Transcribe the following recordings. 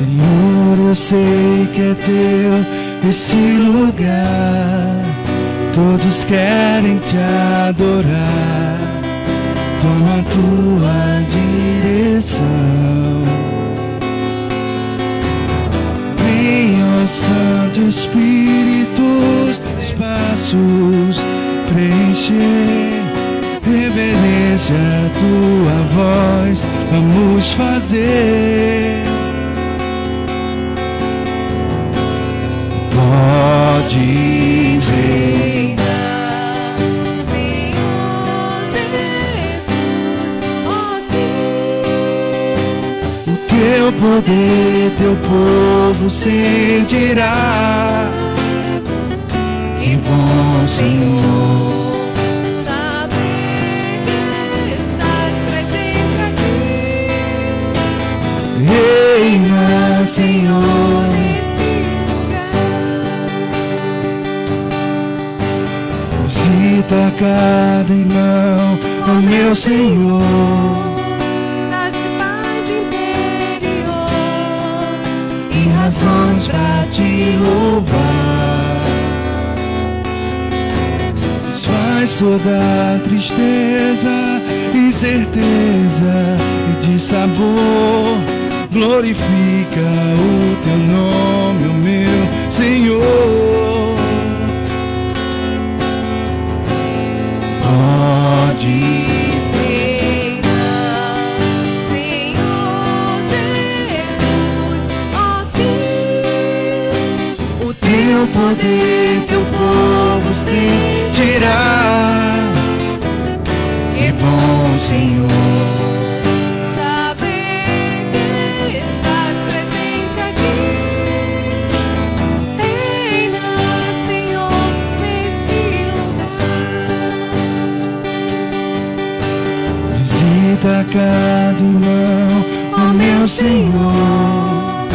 Senhor, eu sei que é teu esse lugar. Todos querem te adorar. Toma a tua direção. Vem, ó Santo Espírito, espaços preencher. Reverência a tua voz, vamos fazer. Podes reinar, Senhor Jesus, ó sim. O teu poder, teu povo sentirá. Que bom, Senhor, saber que estás presente aqui. Reina, Senhor, nesse lugar. Visita cada irmão, ó meu Senhor. Dá-te paz interior e razões pra te louvar. Faz toda tristeza, incerteza e de sabor. Glorifica o teu nome, ó meu Senhor. Podes reinar, Senhor Jesus, ó sim. O teu poder, teu povo sentirá. Que bom, Senhor, saber que estás presente aqui. Reina, Senhor, nesse lugar. Visita cada irmão, ó meu Senhor.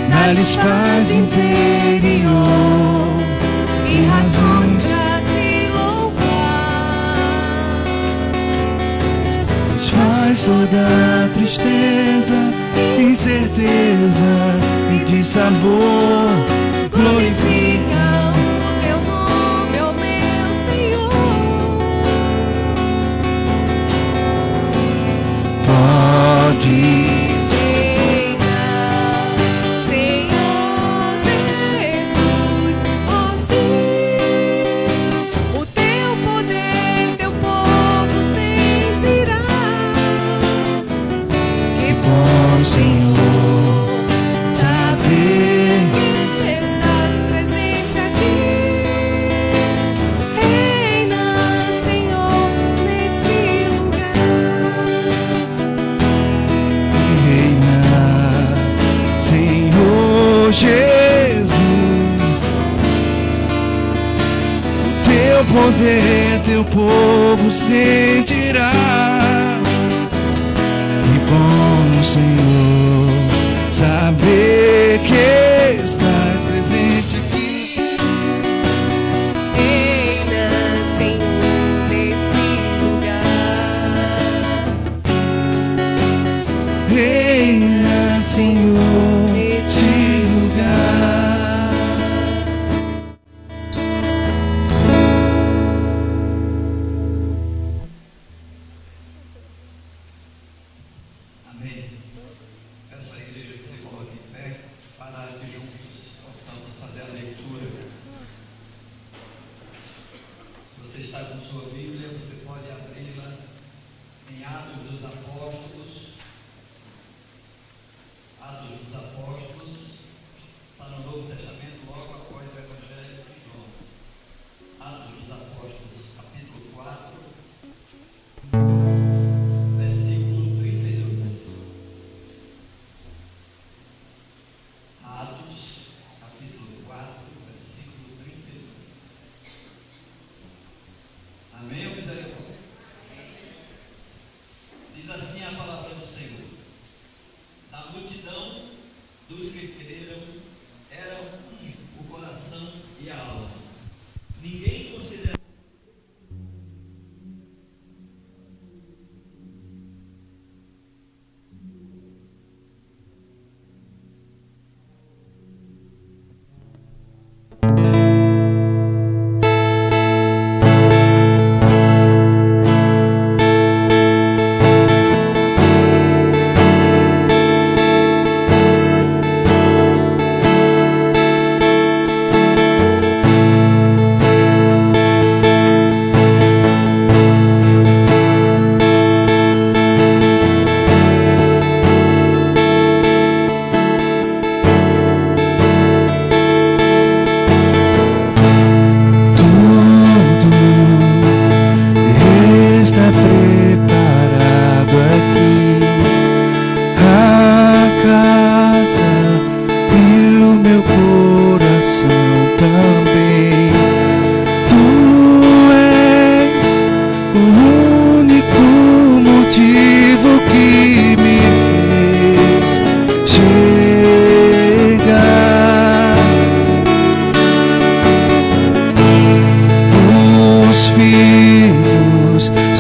Dá-lhes paz interior e razões pra te louvar. Desfaz toda tristeza, incerteza e de sabor. Glorifica o teu nome, ó meu Senhor. Pode poder, teu povo sentirá. Que bom, Senhor, saber que estás presente aqui. Reina, Senhor, nesse lugar. Reina, Senhor, nesse lugar.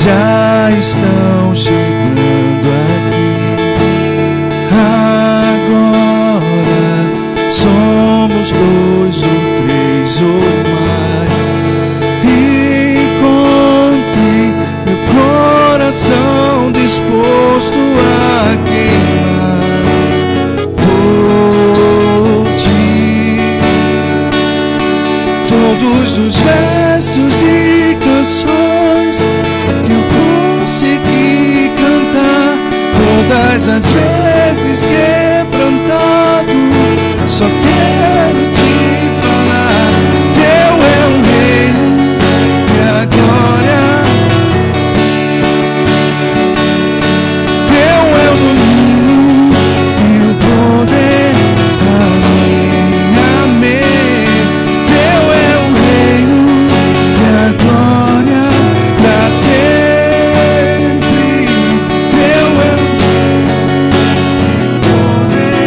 já estão chegando aqui. Agora somos 2 ou 3 ou mais. Encontre meu coração disposto a queimar por ti. Todos os versos e canções que eu consegui cantar, todas as vezes quebrantado, só quero te falar: teu é o reino e a glória, teu é o domínio e o poder. Amém, amém. Teu é o reino e a glória pra sempre. Teu é o poder.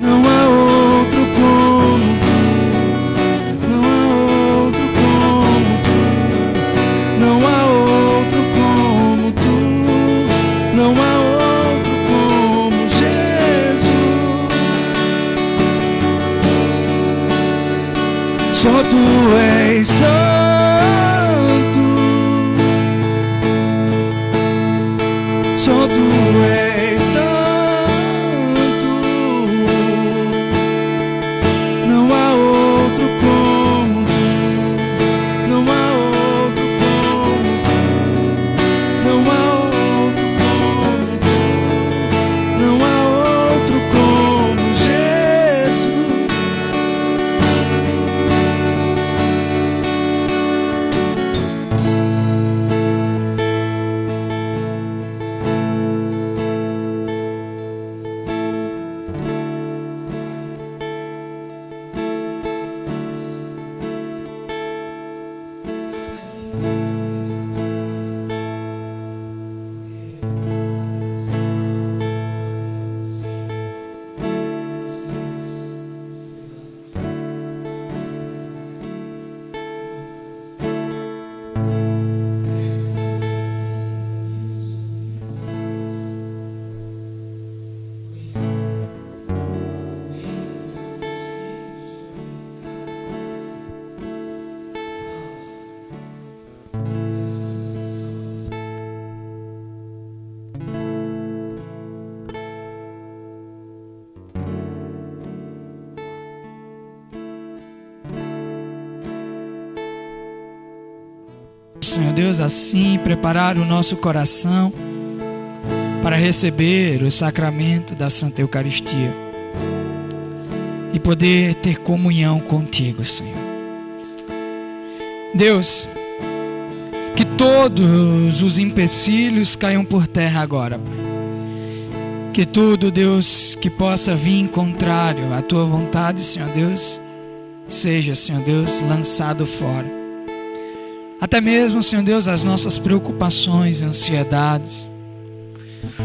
Não há outro como tu, não há outro como tu, não há outro como tu, não há outro como Jesus. Só tu és santo, só tu és santo. Não há outro como tu, não há outro como tu, não há outro como tu, não há outro como Jesus. Senhor Deus, assim preparar o nosso coração para receber o sacramento da Santa Eucaristia e poder ter comunhão contigo, Senhor. Deus, que todos os empecilhos caiam por terra agora, Pai. Que tudo, Deus, que possa vir contrário à Tua vontade, Senhor Deus, seja, Senhor Deus, lançado fora. Até mesmo, Senhor Deus, as nossas preocupações, ansiedades,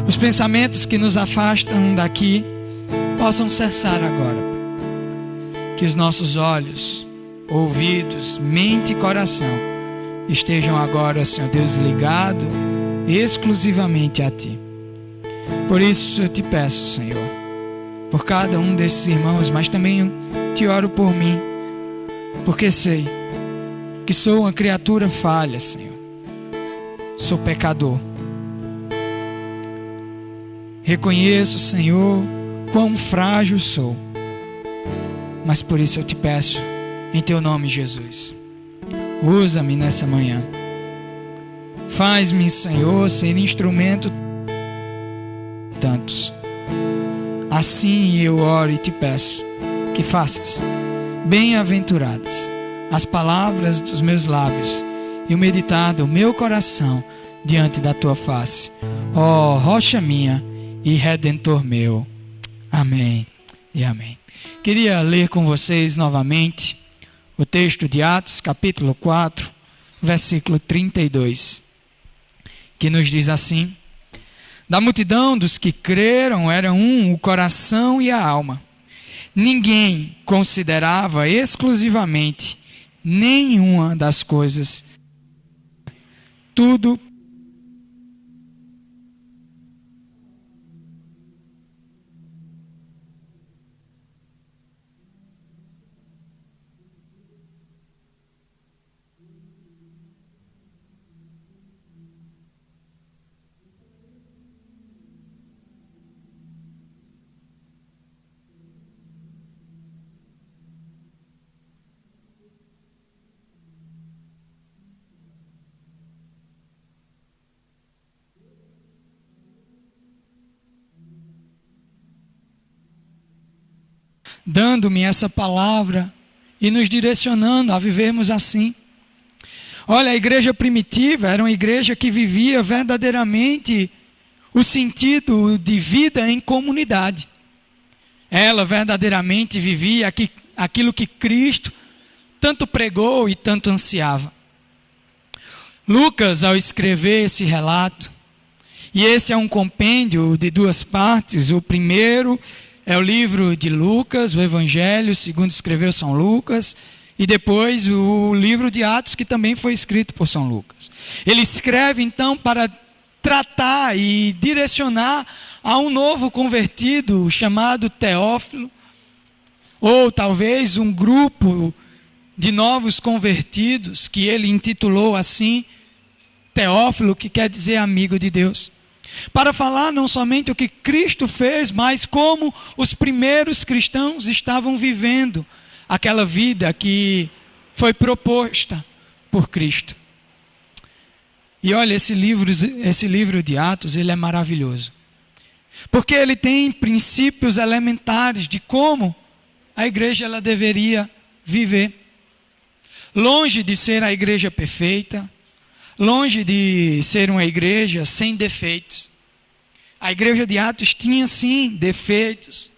os pensamentos que nos afastam daqui, possam cessar agora. Que os nossos olhos, ouvidos, mente e coração estejam agora, Senhor Deus, ligados exclusivamente a Ti. Por isso eu te peço, Senhor, por cada um desses irmãos, mas também te oro por mim, porque sei que sou uma criatura falha, Senhor. Sou pecador. Reconheço, Senhor, quão frágil sou. Mas por isso eu te peço, em Teu nome, Jesus, usa-me nessa manhã. Faz-me, Senhor, ser instrumento tantos. Assim eu oro e te peço que faças bem-aventuradas as palavras dos meus lábios e o meditar do meu coração diante da Tua face, ó rocha minha e redentor meu. Amém e amém. Queria ler com vocês novamente o texto de Atos, capítulo 4, versículo 32, que nos diz assim: Da multidão dos que creram era um o coração e a alma. Ninguém considerava exclusivamente nenhuma das coisas. Tudo dando-me essa palavra e nos direcionando a vivermos assim. Olha, a igreja primitiva era uma igreja que vivia verdadeiramente o sentido de vida em comunidade. Ela verdadeiramente vivia aquilo que Cristo tanto pregou e tanto ansiava. Lucas, ao escrever esse relato, e esse é um compêndio de duas partes, o primeiro é o livro de Lucas, o Evangelho, segundo escreveu São Lucas, e depois o livro de Atos, que também foi escrito por São Lucas. Ele escreve então para tratar e direcionar a um novo convertido chamado Teófilo, ou talvez um grupo de novos convertidos, que ele intitulou assim, Teófilo, que quer dizer amigo de Deus. Para falar não somente o que Cristo fez, mas como os primeiros cristãos estavam vivendo aquela vida que foi proposta por Cristo. E olha, esse livro de Atos, ele é maravilhoso. Porque ele tem princípios elementares de como a igreja ela deveria viver. Longe de ser a igreja perfeita, longe de ser uma igreja sem defeitos. A igreja de Atos tinha sim defeitos.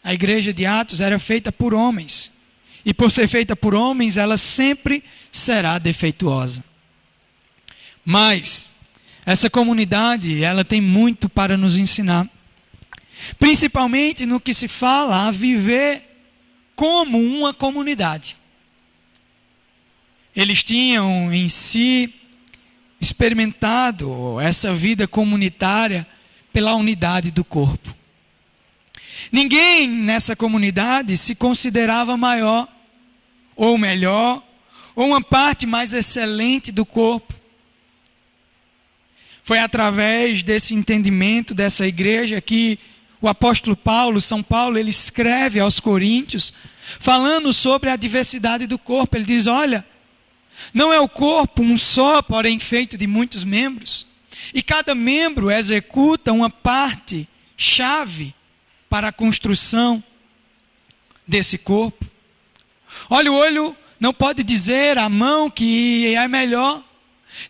A igreja de Atos era feita por homens. E por ser feita por homens, ela sempre será defeituosa. Mas essa comunidade, ela tem muito para nos ensinar. Principalmente no que se fala a viver como uma comunidade. Eles tinham em si experimentado essa vida comunitária pela unidade do corpo. Ninguém nessa comunidade se considerava maior, ou melhor, ou uma parte mais excelente do corpo. Foi através desse entendimento dessa igreja que o apóstolo Paulo, São Paulo, ele escreve aos Coríntios, falando sobre a diversidade do corpo. Ele diz, olha, não é o corpo um só, porém feito de muitos membros. E cada membro executa uma parte chave para a construção desse corpo. Olha, o olho não pode dizer à mão que é melhor,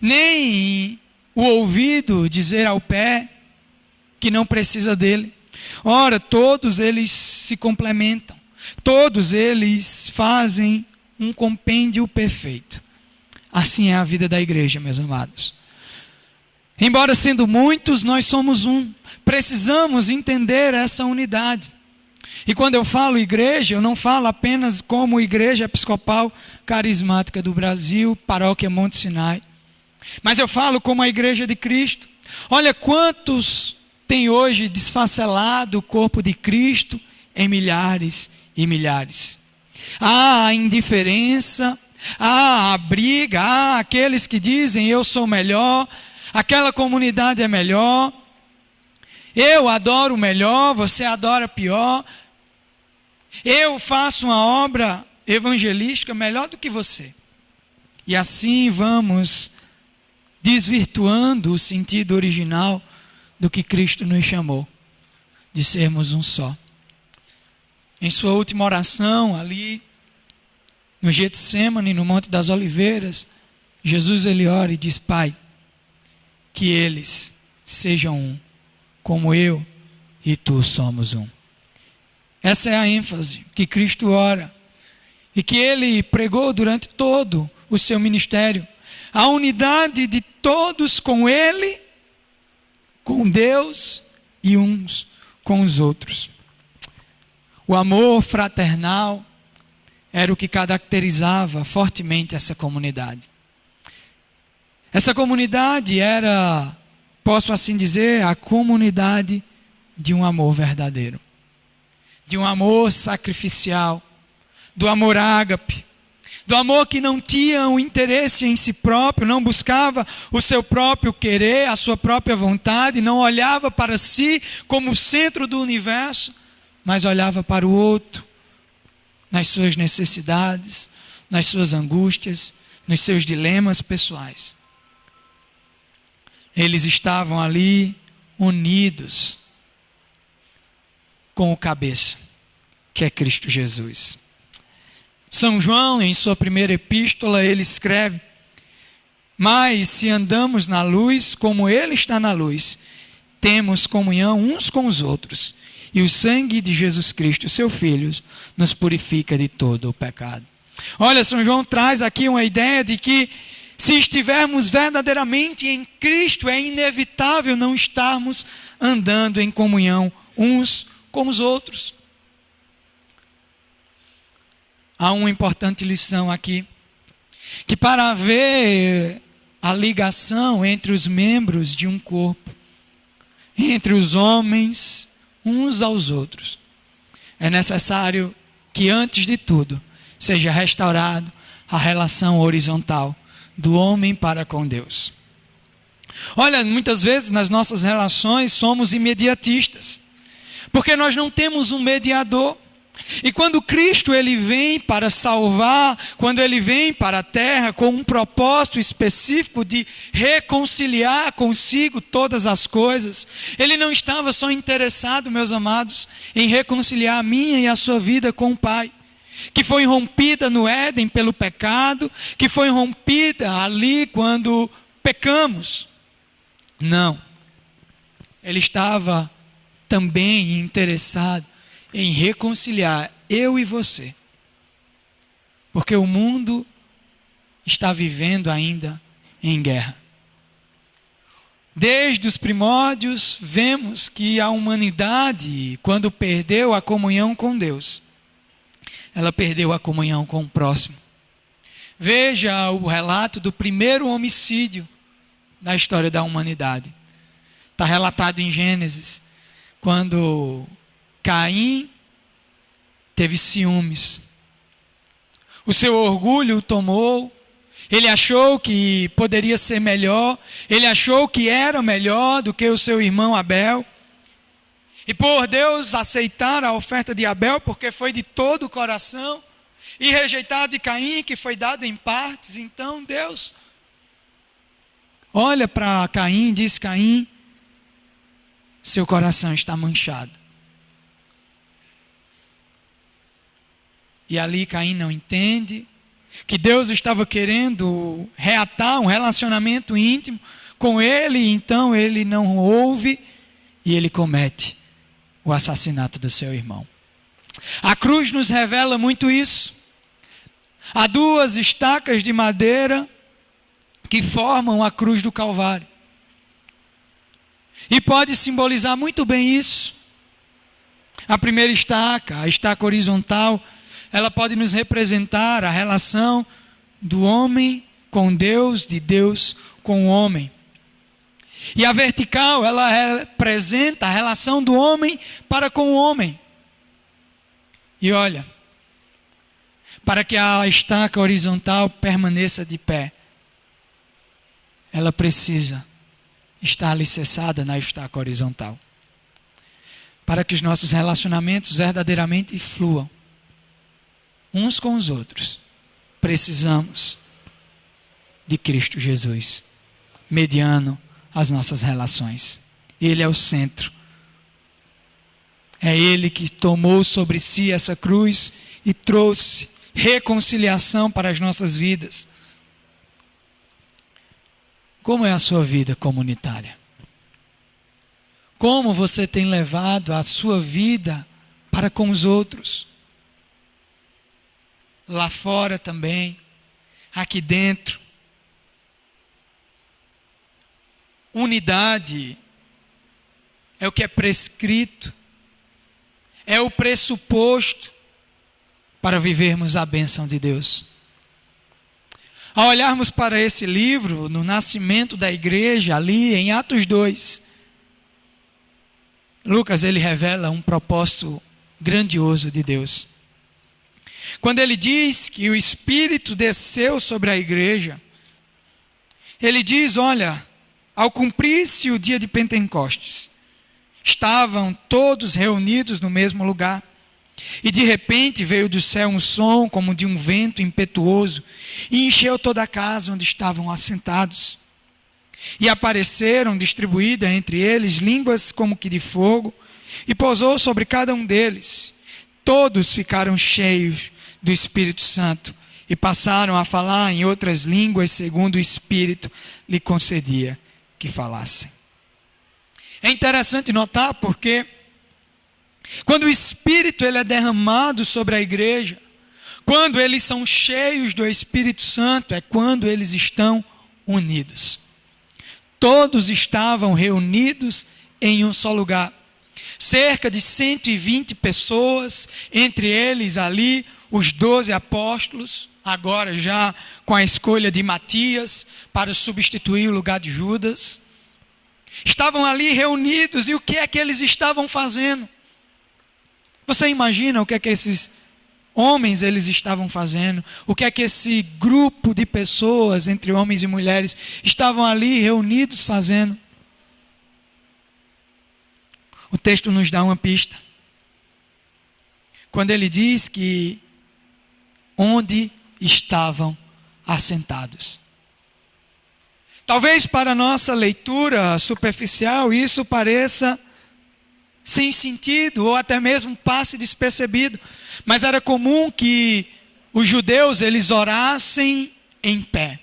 nem o ouvido dizer ao pé que não precisa dele. Ora, todos eles se complementam. Todos eles fazem um compêndio perfeito. Assim é a vida da igreja, meus amados. Embora sendo muitos, nós somos um. Precisamos entender essa unidade. E quando eu falo igreja, eu não falo apenas como Igreja Episcopal Carismática do Brasil, Paróquia Monte Sinai. Mas eu falo como a Igreja de Cristo. Olha quantos tem hoje desfacelado o corpo de Cristo em milhares e milhares. Há a indiferença, há a briga, há aqueles que dizem eu sou melhor, aquela comunidade é melhor, eu adoro melhor, você adora pior, eu faço uma obra evangelística melhor do que você. E assim vamos desvirtuando o sentido original do que Cristo nos chamou, de sermos um só. Em sua última oração, ali no Getsêmani, no Monte das Oliveiras, Jesus ele ora e diz, Pai, que eles sejam um, como eu e tu somos um. Essa é a ênfase que Cristo ora e que ele pregou durante todo o seu ministério. A unidade de todos com ele, com com Deus e uns com os outros. O amor fraternal era o que caracterizava fortemente essa comunidade. Essa comunidade era, posso assim dizer, a comunidade de um amor verdadeiro, de um amor sacrificial, do amor ágape, do amor que não tinha um interesse em si próprio, não buscava o seu próprio querer, a sua própria vontade, não olhava para si como o centro do universo, mas olhava para o outro, nas suas necessidades, nas suas angústias, nos seus dilemas pessoais. Eles estavam ali unidos com o cabeça, que é Cristo Jesus. São João, em sua primeira epístola, ele escreve: mas se andamos na luz, como ele está na luz, temos comunhão uns com os outros, e o sangue de Jesus Cristo, seu Filho, nos purifica de todo o pecado. Olha, São João traz aqui uma ideia de que se estivermos verdadeiramente em Cristo, é inevitável não estarmos andando em comunhão uns com os outros. Há uma importante lição aqui, que para haver a ligação entre os membros de um corpo, entre os homens uns aos outros, é necessário que, antes de tudo, seja restaurado a relação horizontal do homem para com Deus. Olha, muitas vezes nas nossas relações somos imediatistas, porque nós não temos um mediador. E quando Cristo ele vem para salvar, quando ele vem para a terra com um propósito específico de reconciliar consigo todas as coisas, ele não estava só interessado, meus amados, em reconciliar a minha e a sua vida com o Pai, que foi rompida no Éden pelo pecado, que foi rompida ali quando pecamos. Não. Ele estava também interessado em reconciliar eu e você, porque o mundo está vivendo ainda em guerra. Desde os primórdios vemos que a humanidade, quando perdeu a comunhão com Deus, ela perdeu a comunhão com o próximo. Veja o relato do primeiro homicídio na história da humanidade. Está relatado em Gênesis, quando Caim teve ciúmes. O seu orgulho o tomou. Ele achou que poderia ser melhor. Ele achou que era melhor do que o seu irmão Abel. E por Deus aceitar a oferta de Abel, porque foi de todo o coração, e rejeitar de Caim, que foi dado em partes, então Deus olha para Caim e diz: Caim, seu coração está manchado. E ali Caim não entende que Deus estava querendo reatar um relacionamento íntimo com ele, então ele não ouve e ele comete o assassinato do seu irmão. A cruz nos revela muito isso. Há duas estacas de madeira que formam a cruz do Calvário. E pode simbolizar muito bem isso. A primeira estaca, a estaca horizontal, ela pode nos representar a relação do homem com Deus, de Deus com o homem. E a vertical, ela representa a relação do homem para com o homem. E olha, para que a estaca horizontal permaneça de pé, ela precisa estar alicerçada na estaca horizontal. Para que os nossos relacionamentos verdadeiramente fluam uns com os outros, precisamos de Cristo Jesus, mediando as nossas relações. Ele é o centro. É Ele que tomou sobre si essa cruz e trouxe reconciliação para as nossas vidas. Como é a sua vida comunitária? Como você tem levado a sua vida para com os outros? Lá fora também, aqui dentro. Unidade é o que é prescrito, é o pressuposto para vivermos a bênção de Deus. Ao olharmos para esse livro, no nascimento da igreja, ali em Atos 2, Lucas ele revela um propósito grandioso de Deus. Quando ele diz que o Espírito desceu sobre a igreja, ele diz, olha, ao cumprir-se o dia de Pentecostes, estavam todos reunidos no mesmo lugar. E de repente veio do céu um som como de um vento impetuoso e encheu toda a casa onde estavam assentados. E apareceram distribuídas entre eles línguas como que de fogo e pousou sobre cada um deles. Todos ficaram cheios do Espírito Santo e passaram a falar em outras línguas segundo o Espírito lhe concedia que falassem. É interessante notar porque quando o Espírito ele é derramado sobre a igreja, quando eles são cheios do Espírito Santo, é quando eles estão unidos. Todos estavam reunidos em um só lugar. Cerca de 120 pessoas, entre eles ali os 12 apóstolos, agora já com a escolha de Matias para substituir o lugar de Judas. Estavam ali reunidos e o que é que eles estavam fazendo? Você imagina o que é que esses homens eles estavam fazendo? O que é que esse grupo de pessoas, entre homens e mulheres, estavam ali reunidos fazendo? O texto nos dá uma pista. Quando ele diz que onde estavam assentados. Talvez para nossa leitura superficial isso pareça sem sentido ou até mesmo passe despercebido, mas era comum que os judeus eles orassem em pé,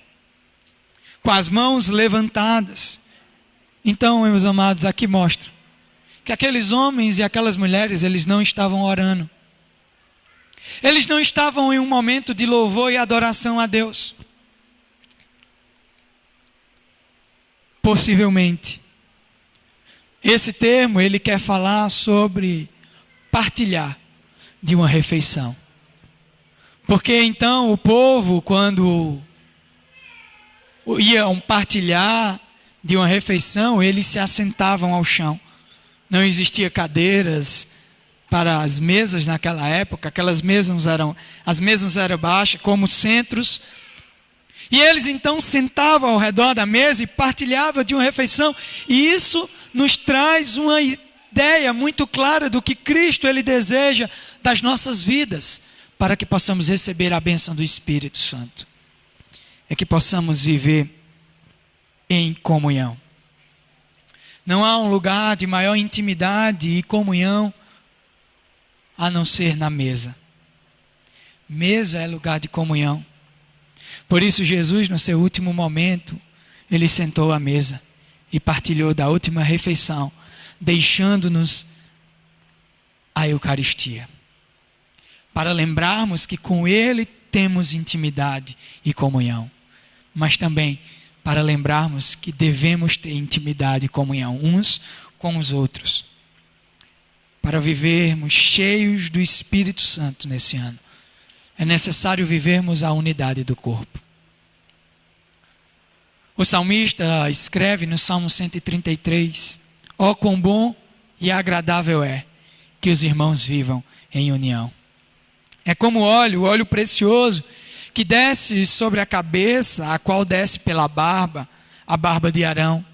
com as mãos levantadas. Então, meus amados, aqui mostra que aqueles homens e aquelas mulheres eles não estavam orando. Eles não estavam em um momento de louvor e adoração a Deus. Possivelmente esse termo, ele quer falar sobre partilhar de uma refeição. Porque então o povo, quando iam partilhar de uma refeição, eles se assentavam ao chão. Não existia cadeiras para as mesas naquela época, as mesas eram baixas, como centros. E eles então sentavam ao redor da mesa e partilhavam de uma refeição. E isso nos traz uma ideia muito clara do que Cristo ele deseja das nossas vidas, para que possamos receber a bênção do Espírito Santo. É que possamos viver em comunhão. Não há um lugar de maior intimidade e comunhão a não ser na mesa. Mesa é lugar de comunhão. Por isso Jesus, no seu último momento, ele sentou à mesa e partilhou da última refeição, deixando-nos a Eucaristia. Para lembrarmos que com ele temos intimidade e comunhão, mas também para lembrarmos que devemos ter intimidade e comunhão uns com os outros, para vivermos cheios do Espírito Santo nesse ano. É necessário vivermos a unidade do corpo. O salmista escreve no Salmo 133, ó quão bom e agradável é que os irmãos vivam em união. É como o óleo precioso, que desce sobre a cabeça, a qual desce pela barba, a barba de Arão,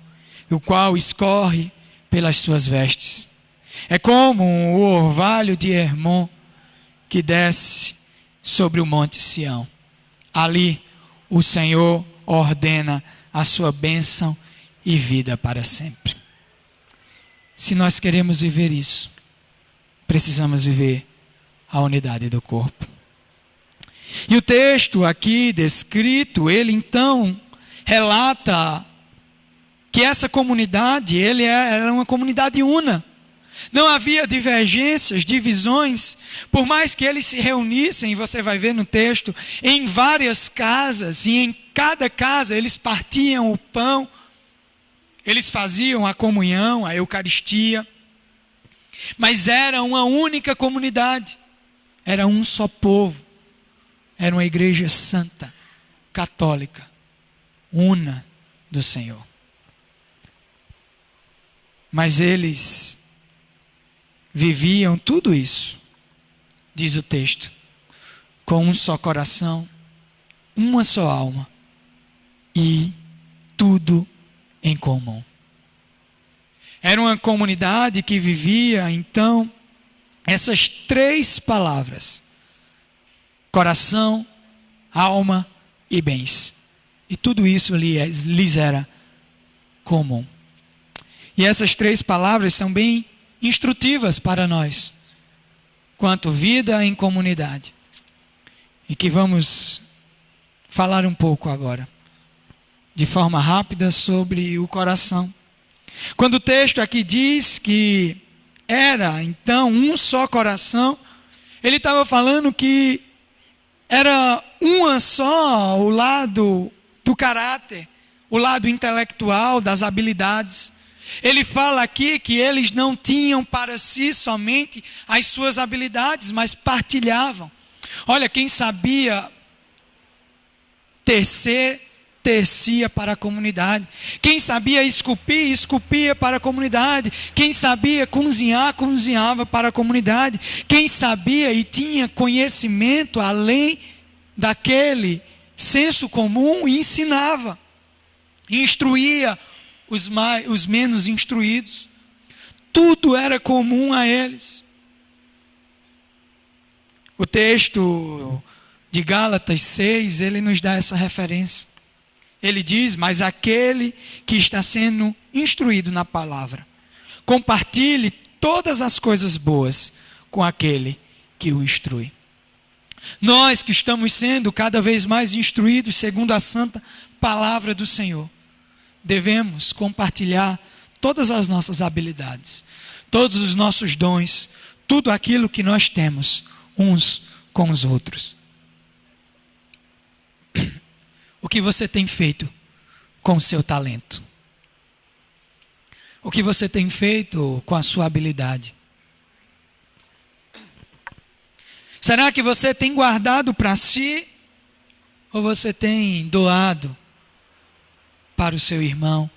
o qual escorre pelas suas vestes. É como o orvalho de Hermon, que desce sobre o monte Sião. Ali o Senhor ordena a sua bênção e vida para sempre. Se nós queremos viver isso, precisamos viver a unidade do corpo. E o texto aqui descrito, ele então relata que essa comunidade, era uma comunidade una. Não havia divergências, divisões, por mais que eles se reunissem, você vai ver no texto, em várias casas, e em cada casa eles partiam o pão, eles faziam a comunhão, a Eucaristia. Mas era uma única comunidade. Era um só povo. Era uma igreja santa, católica, una do Senhor. Mas eles viviam tudo isso, diz o texto, com um só coração, uma só alma e tudo em comum. Era uma comunidade que vivia, então, essas três palavras: coração, alma e bens. E tudo isso lhes era comum. E essas três palavras são bem instrutivas para nós, quanto vida em comunidade. E que vamos falar um pouco agora, de forma rápida, sobre o coração. Quando o texto aqui diz que era, então, um só coração, ele estava falando que era uma só o lado do caráter, o lado intelectual, das habilidades. Ele fala aqui que eles não tinham para si somente as suas habilidades, mas partilhavam. Olha, quem sabia tecer, tecia para a comunidade. Quem sabia esculpir, esculpia para a comunidade. Quem sabia cozinhar, cozinhava para a comunidade. Quem sabia e tinha conhecimento além daquele senso comum, ensinava, instruía os menos instruídos. Tudo era comum a eles. O texto de Gálatas 6, ele nos dá essa referência. Ele diz: mas aquele que está sendo instruído na palavra, compartilhe todas as coisas boas com aquele que o instrui. Nós que estamos sendo cada vez mais instruídos segundo a santa palavra do Senhor, devemos compartilhar todas as nossas habilidades, todos os nossos dons, tudo aquilo que nós temos uns com os outros. O que você tem feito com o seu talento? O que você tem feito com a sua habilidade? Será que você tem guardado para si ou você tem doado para o seu irmão,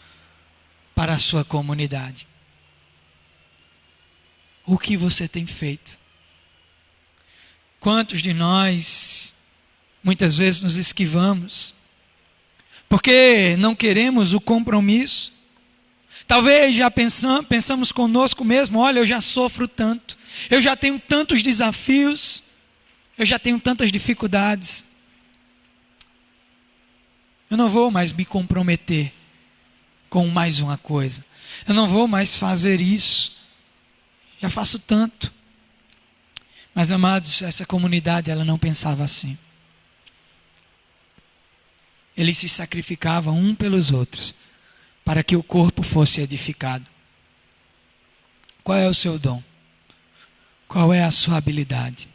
para a sua comunidade? O que você tem feito? Quantos de nós muitas vezes nos esquivamos porque não queremos o compromisso? Talvez já pensamos conosco mesmo: olha, eu já sofro tanto, eu já tenho tantos desafios, eu já tenho tantas dificuldades, eu não vou mais me comprometer com mais uma coisa, eu não vou mais fazer isso, já faço tanto. Mas, amados, essa comunidade, ela não pensava assim. Eles se sacrificavam um pelos outros para que o corpo fosse edificado. Qual é o seu dom? Qual é a sua habilidade?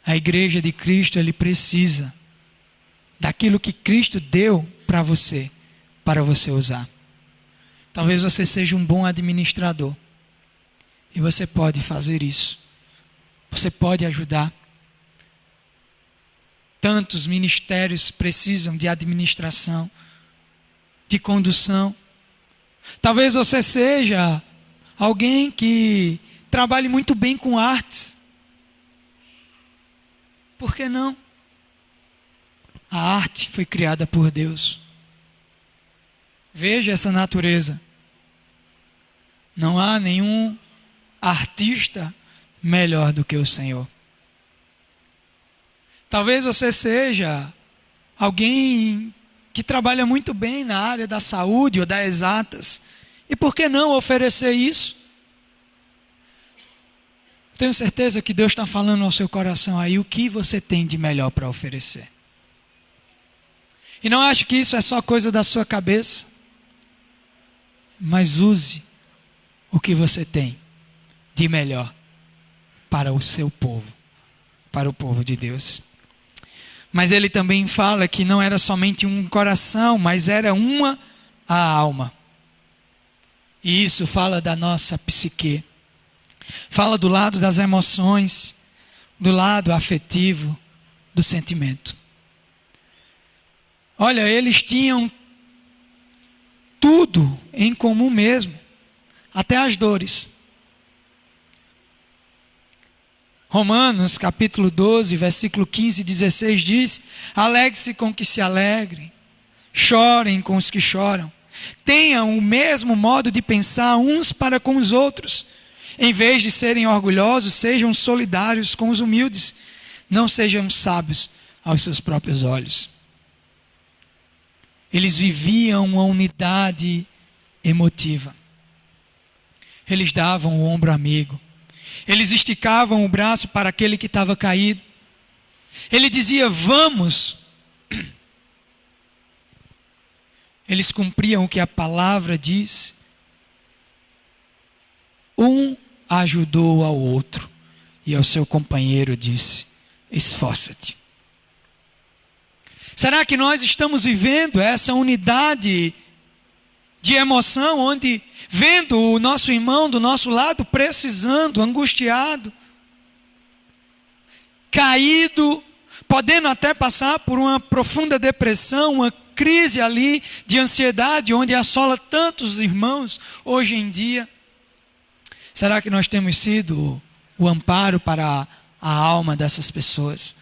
A igreja de Cristo, ele precisa daquilo que Cristo deu para você usar. Talvez você seja um bom administrador e você pode fazer isso. Você pode ajudar. Tantos ministérios precisam de administração, de condução. Talvez você seja alguém que trabalhe muito bem com artes. Por que não? A arte foi criada por Deus. Veja essa natureza. Não há nenhum artista melhor do que o Senhor. Talvez você seja alguém que trabalha muito bem na área da saúde ou das exatas. E por que não oferecer isso? Tenho certeza que Deus está falando ao seu coração aí o que você tem de melhor para oferecer. E não acho que isso é só coisa da sua cabeça. Mas use o que você tem de melhor para o seu povo, para o povo de Deus. Mas ele também fala que não era somente um coração, mas era uma a alma. E isso fala da nossa psique. Fala do lado das emoções, do lado afetivo, do sentimento. Olha, eles tinham tudo em comum mesmo, até as dores. Romanos capítulo 12, versículo 15 e 16 diz: alegre-se com os que se alegrem, chorem com os que choram, tenham o mesmo modo de pensar uns para com os outros. Em vez de serem orgulhosos, sejam solidários com os humildes, não sejam sábios aos seus próprios olhos. Eles viviam uma unidade emotiva. Eles davam o ombro amigo. Eles esticavam o braço para aquele que estava caído. Ele dizia: vamos. Eles cumpriam o que a palavra diz. Um ajudou ao outro e ao seu companheiro disse: esforça-te. Será que nós estamos vivendo essa unidade de emoção, onde vendo o nosso irmão do nosso lado precisando, angustiado, caído, podendo até passar por uma profunda depressão, uma crise ali de ansiedade, onde assola tantos irmãos hoje em dia? Será que nós temos sido o amparo para a alma dessas pessoas?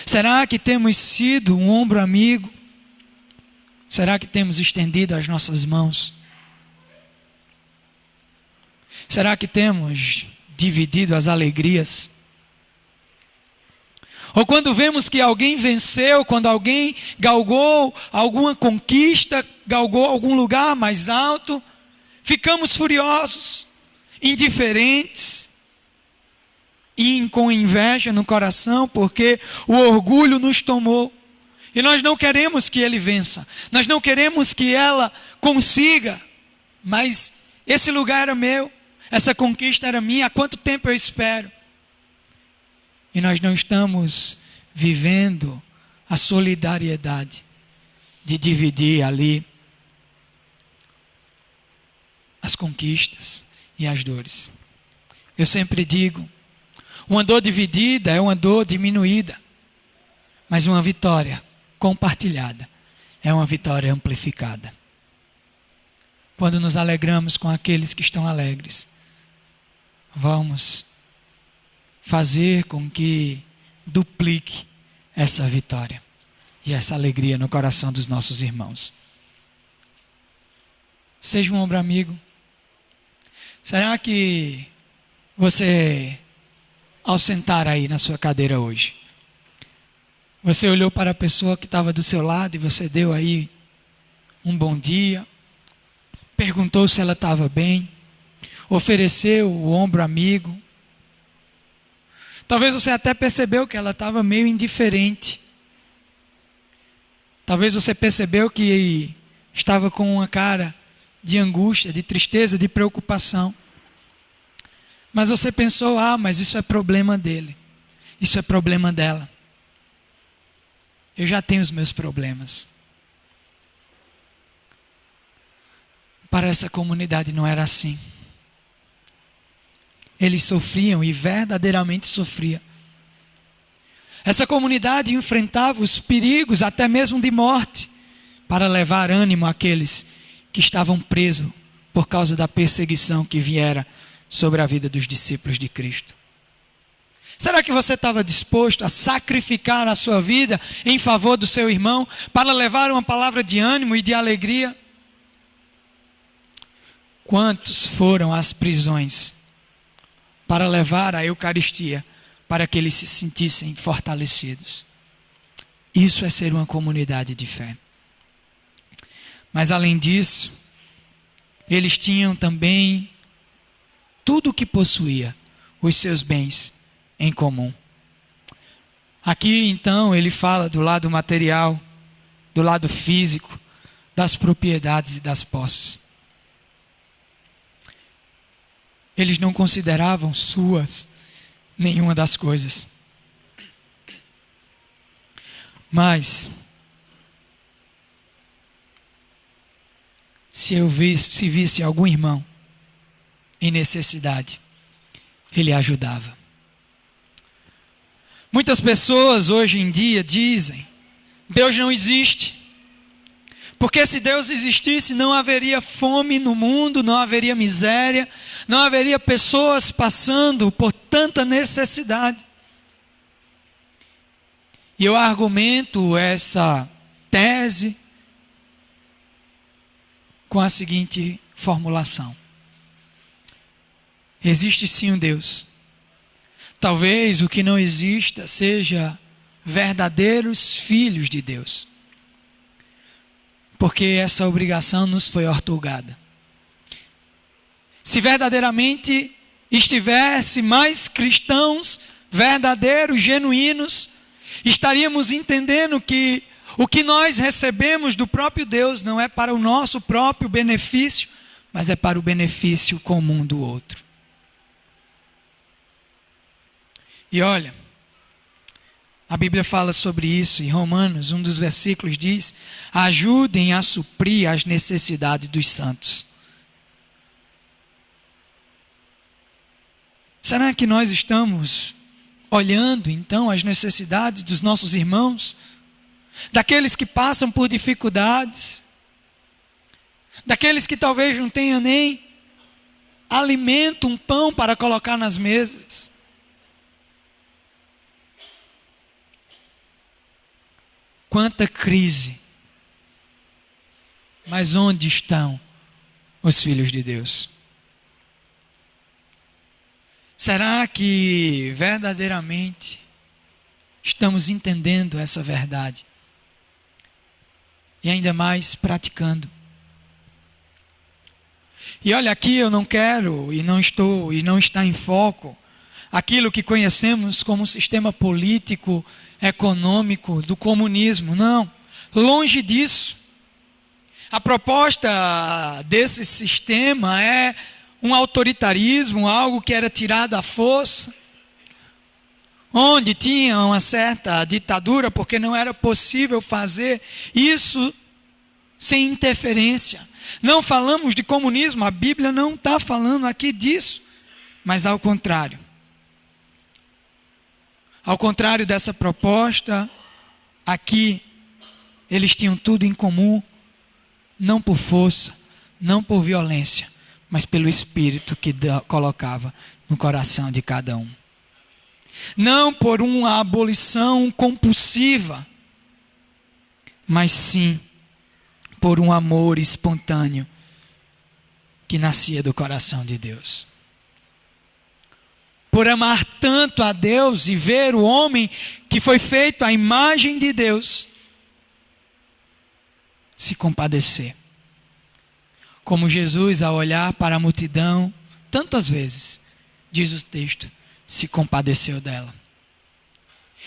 Será que temos sido um ombro amigo? Será que temos estendido as nossas mãos? Será que temos dividido as alegrias? Ou quando vemos que alguém venceu, quando alguém galgou alguma conquista, galgou algum lugar mais alto, ficamos furiosos, indiferentes e com inveja no coração, porque o orgulho nos tomou. E nós não queremos que ele vença, nós não queremos que ela consiga, mas esse lugar era meu, essa conquista era minha, há quanto tempo eu espero? E nós não estamos vivendo a solidariedade de dividir ali as conquistas e as dores. Eu sempre digo, uma dor dividida é uma dor diminuída, mas uma vitória compartilhada é uma vitória amplificada. Quando nos alegramos com aqueles que estão alegres, vamos fazer com que duplique essa vitória e essa alegria no coração dos nossos irmãos. Seja um ombro amigo. Será que você, ao sentar aí na sua cadeira hoje, você olhou para a pessoa que estava do seu lado e você deu aí um bom dia, perguntou se ela estava bem, ofereceu o ombro amigo? Talvez você até percebeu que ela estava meio indiferente. Talvez você percebeu que estava com uma cara de angústia, de tristeza, de preocupação. Mas você pensou: mas isso é problema dele. Isso é problema dela. Eu já tenho os meus problemas. Para essa comunidade não era assim. Eles sofriam e verdadeiramente sofriam. Essa comunidade enfrentava os perigos até mesmo de morte para levar ânimo àqueles que estavam presos por causa da perseguição que viera sobre a vida dos discípulos de Cristo. Será que você estava disposto a sacrificar a sua vida em favor do seu irmão para levar uma palavra de ânimo e de alegria? Quantos foram às prisões para levar a Eucaristia, para que eles se sentissem fortalecidos? Isso é ser uma comunidade de fé. Mas além disso, eles tinham também tudo o que possuía, os seus bens em comum. Aqui então ele fala do lado material, do lado físico, das propriedades e das posses. Eles não consideravam suas nenhuma das coisas. Mas se visse algum irmão em necessidade, Ele ajudava. Muitas pessoas hoje em dia dizem: Deus não existe. Porque se Deus existisse, não haveria fome no mundo, não haveria miséria, não haveria pessoas passando por tanta necessidade. E eu argumento essa tese com a seguinte formulação: existe sim um Deus. Talvez o que não exista seja verdadeiros filhos de Deus. Porque essa obrigação nos foi outorgada. Se verdadeiramente estivesse mais cristãos, verdadeiros, genuínos, estaríamos entendendo que o que nós recebemos do próprio Deus não é para o nosso próprio benefício, mas é para o benefício comum do outro. E olha, a Bíblia fala sobre isso em Romanos, um dos versículos diz: ajudem a suprir as necessidades dos santos. Será que nós estamos olhando então as necessidades dos nossos irmãos? Daqueles que passam por dificuldades? Daqueles que talvez não tenham nem alimento, um pão para colocar nas mesas? Quanta crise! Mas onde estão os filhos de Deus? Será que verdadeiramente estamos entendendo essa verdade? E ainda mais praticando? E olha, aqui eu não quero e não está em foco aquilo que conhecemos como sistema político, econômico do comunismo. Não, longe disso. A proposta desse sistema é um autoritarismo, algo que era tirado à força, onde tinha uma certa ditadura, porque não era possível fazer isso sem interferência. Não falamos de comunismo, a Bíblia não está falando aqui disso, mas ao contrário. Ao contrário dessa proposta, aqui eles tinham tudo em comum, não por força, não por violência, mas pelo Espírito que colocava no coração de cada um. Não por uma abolição compulsiva, mas sim por um amor espontâneo que nascia do coração de Deus. Por amar tanto a Deus e ver o homem que foi feito à imagem de Deus se compadecer. Como Jesus, ao olhar para a multidão, tantas vezes, diz o texto, se compadeceu dela.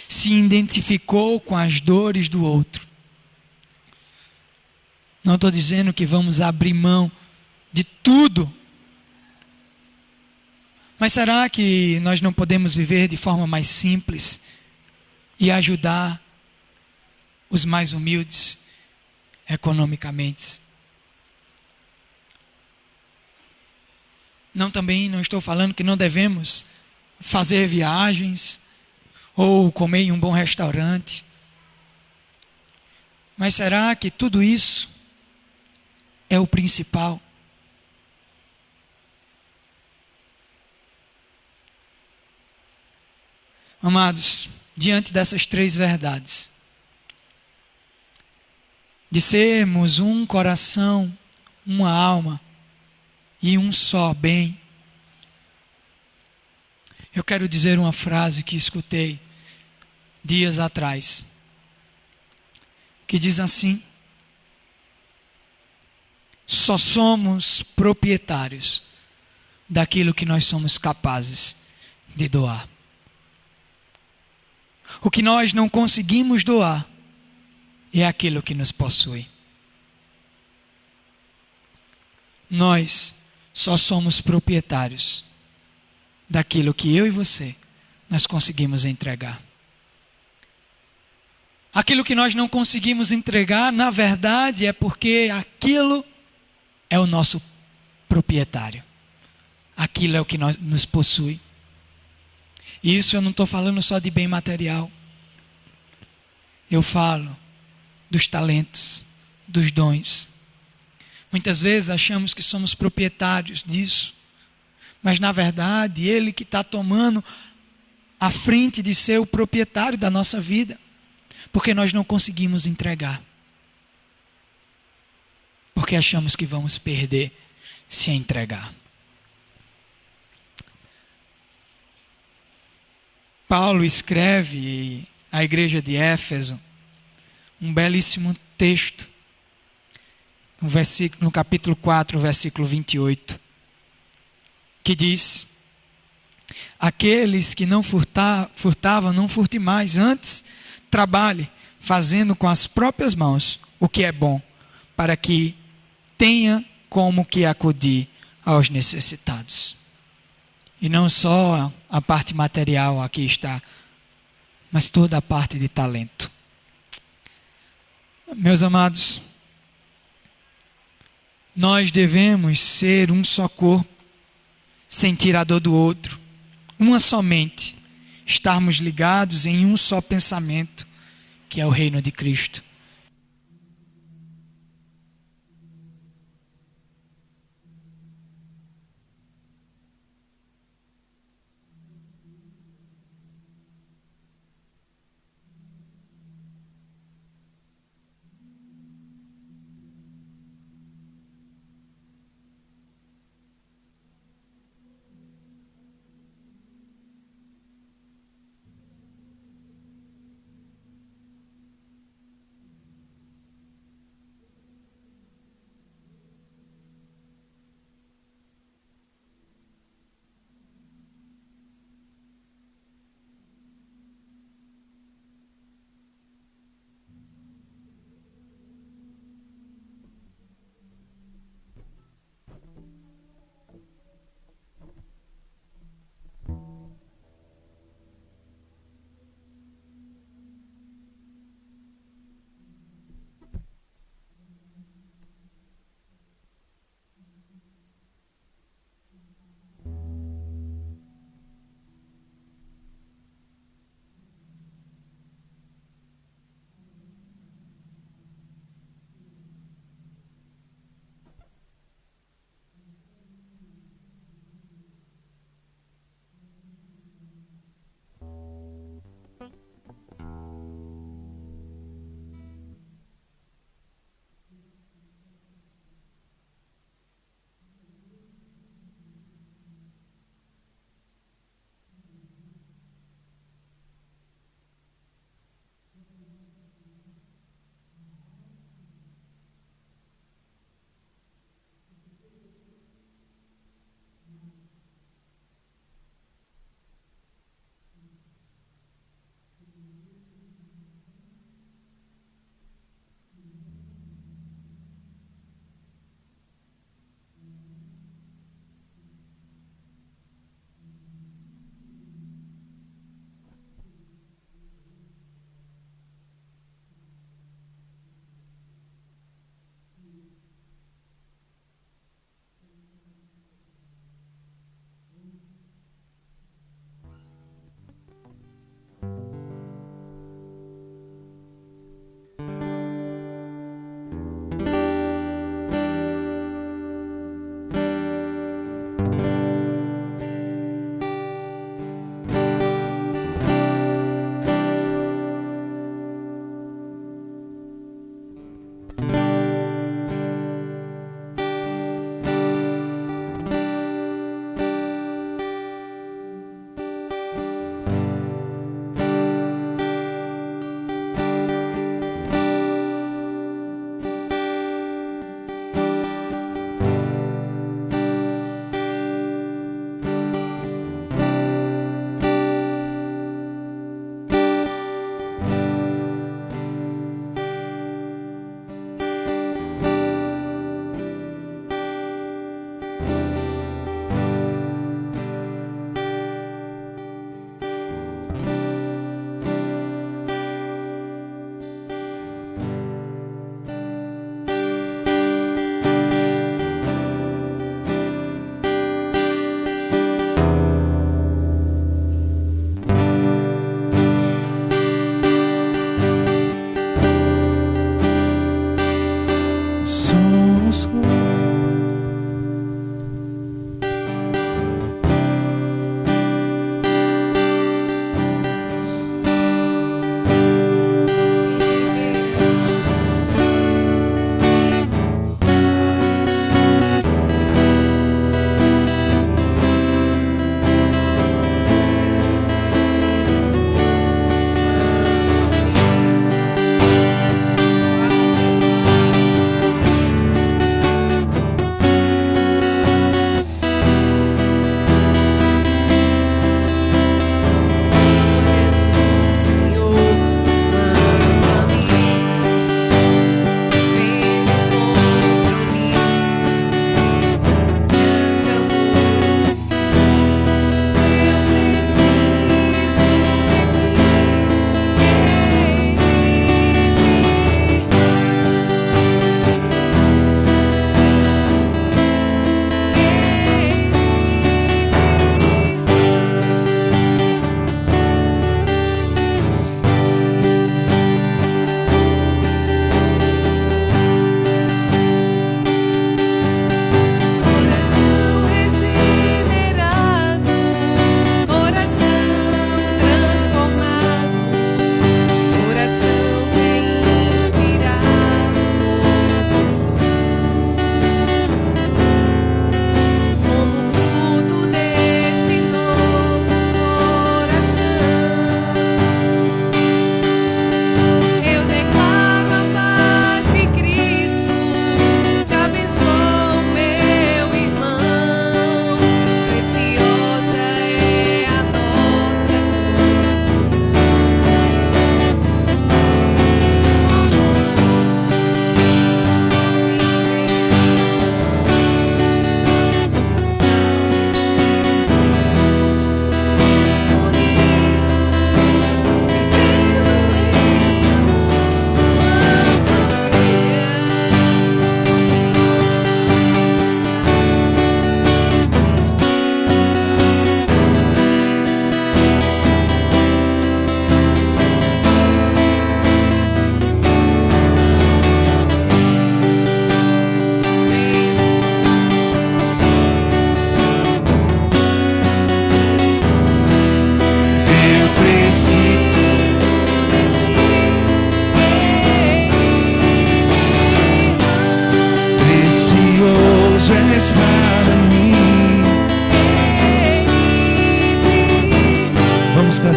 Se identificou com as dores do outro. Não estou dizendo que vamos abrir mão de tudo. Mas será que nós não podemos viver de forma mais simples e ajudar os mais humildes economicamente? Não estou falando que não devemos fazer viagens ou comer em um bom restaurante. Mas será que tudo isso é o principal? Amados, diante dessas três verdades, de sermos um coração, uma alma e um só bem, eu quero dizer uma frase que escutei dias atrás, que diz assim: só somos proprietários daquilo que nós somos capazes de doar. O que nós não conseguimos doar é aquilo que nos possui. Nós só somos proprietários daquilo que eu e você nós conseguimos entregar. Aquilo que nós não conseguimos entregar, na verdade, é porque aquilo é o nosso proprietário. aquilo é o que nos possui. E isso eu não estou falando só de bem material. Eu falo dos talentos, dos dons. Muitas vezes achamos que somos proprietários disso, mas na verdade Ele que está tomando a frente de ser o proprietário da nossa vida, porque nós não conseguimos entregar, porque achamos que vamos perder se entregar. Paulo escreve à igreja de Éfeso um belíssimo texto, no capítulo 4, versículo 28, que diz: aqueles que não furtavam, não furte mais, antes trabalhe, fazendo com as próprias mãos o que é bom, para que tenha como que acudir aos necessitados. E não só a parte material aqui está, mas toda a parte de talento. Meus amados, nós devemos ser um só corpo, sentir a dor do outro, uma só mente, estarmos ligados em um só pensamento, que é o reino de Cristo.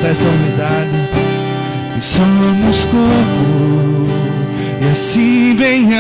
essa unidade. E somos corpo, e assim bem